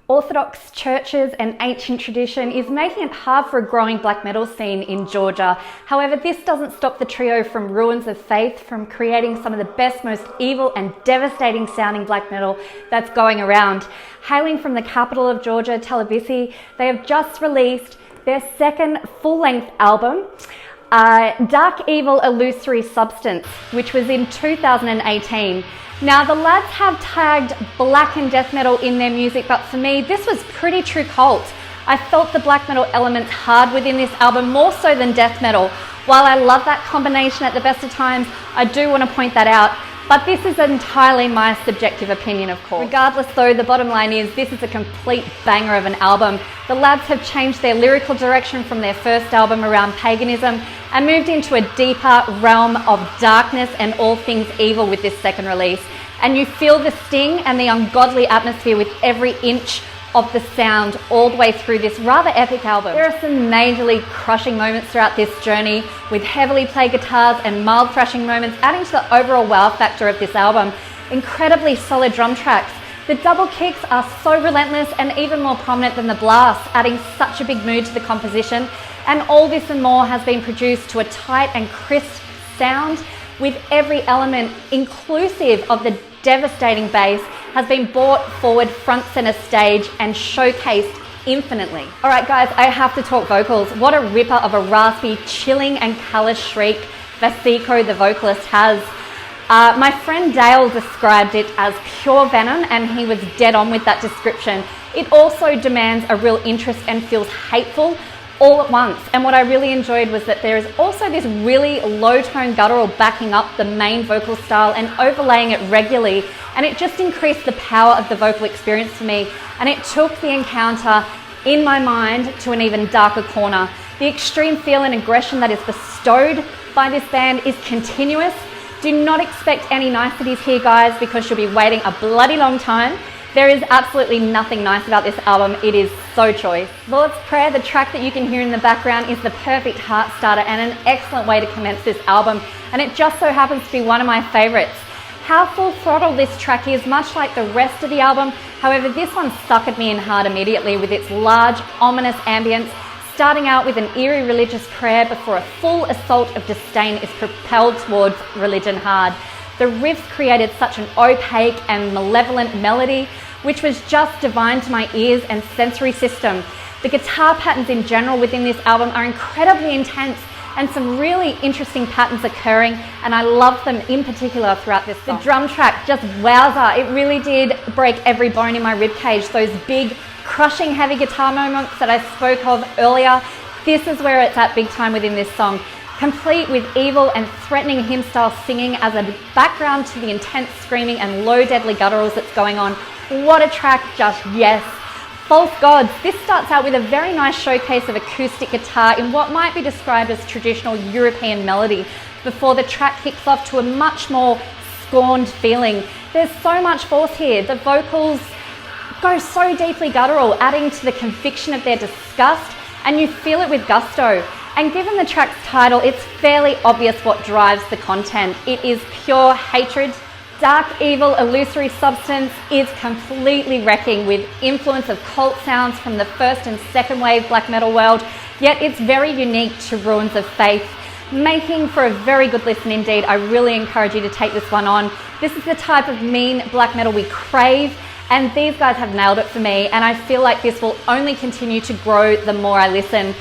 Orthodox churches and ancient tradition is making it hard for a growing black metal scene in Georgia. However, this doesn't stop the trio from Ruins of Faith from creating some of the best, most evil and devastating sounding black metal that's going around. Hailing from the capital of Georgia, Tbilisi, they have just released their second full-length album, Dark Evil Illusory Substance, which was in 2018. Now, the lads have tagged black and death metal in their music, but for me, this was pretty true cult. I felt the black metal elements hard within this album, more so than death metal. While I love that combination at the best of times, I do want to point that out. But this is entirely my subjective opinion, of course. Regardless though, the bottom line is this is a complete banger of an album. The lads have changed their lyrical direction from their first album around paganism and moved into a deeper realm of darkness and all things evil with this second release. And you feel the sting and the ungodly atmosphere with every inch of the sound all the way through this rather epic album. There are some majorly crushing moments throughout this journey with heavily played guitars and mild thrashing moments adding to the overall wow factor of this album. Incredibly solid drum tracks. The double kicks are so relentless and even more prominent than the blasts, adding such a big mood to the composition. And all this and more has been produced to a tight and crisp sound with every element inclusive of the devastating bass has been brought forward front center stage and showcased infinitely. All right guys, I have to talk vocals. What a ripper of a raspy, chilling and callous shriek Vasiko, the vocalist, has. My friend Dale described it as pure venom and he was dead on with that description. It also demands a real interest and feels hateful all at once. And what I really enjoyed was that there is also this really low tone guttural backing up the main vocal style and overlaying it regularly, and it just increased the power of the vocal experience for me, and it took the encounter in my mind to an even darker corner. The extreme feel and aggression that is bestowed by this band is continuous. Do not expect any niceties here guys, because you'll be waiting a bloody long time. There is absolutely nothing nice about this album. It is so choice. Lord's Prayer, the track that you can hear in the background, is the perfect heart starter and an excellent way to commence this album, and it just so happens to be one of my favorites. How full throttle this track is, much like the rest of the album. However, this one suckered me in hard immediately with its large, ominous ambience, starting out with an eerie religious prayer before a full assault of disdain is propelled towards religion hard. The riffs created such an opaque and malevolent melody, which was just divine to my ears and sensory system. The guitar patterns in general within this album are incredibly intense and some really interesting patterns occurring, and I love them in particular throughout this song. The drum track, just wowza, it really did break every bone in my ribcage. Those big, crushing heavy guitar moments that I spoke of earlier, this is where it's at big time within this song. Complete with evil and threatening hymn-style singing as a background to the intense screaming and low deadly gutturals that's going on. What a track, just yes. False Gods, this starts out with a very nice showcase of acoustic guitar in what might be described as traditional European melody, before the track kicks off to a much more scorned feeling. There's so much force here. The vocals go so deeply guttural, adding to the conviction of their disgust, and you feel it with gusto. And given the track's title, it's fairly obvious what drives the content. It is pure hatred. Dark Evil Illusory Substance is completely wrecking with influence of cult sounds from the first and second wave black metal world, yet it's very unique to Ruins of Faith, making for a very good listen indeed. I really encourage you to take this one on. This is the type of mean black metal we crave, and these guys have nailed it for me, and I feel like this will only continue to grow the more I listen.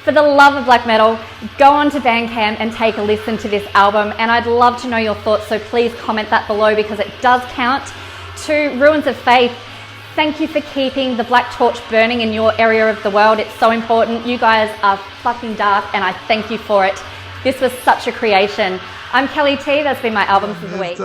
For the love of black metal, go on to Bandcamp and take a listen to this album, and I'd love to know your thoughts, so please comment that below because it does count. To Ruins of Faith, thank you for keeping the black torch burning in your area of the world. It's so important. You guys are fucking dark and I thank you for it. This was such a creation. I'm Kelly T, that's been my Albums of the Week.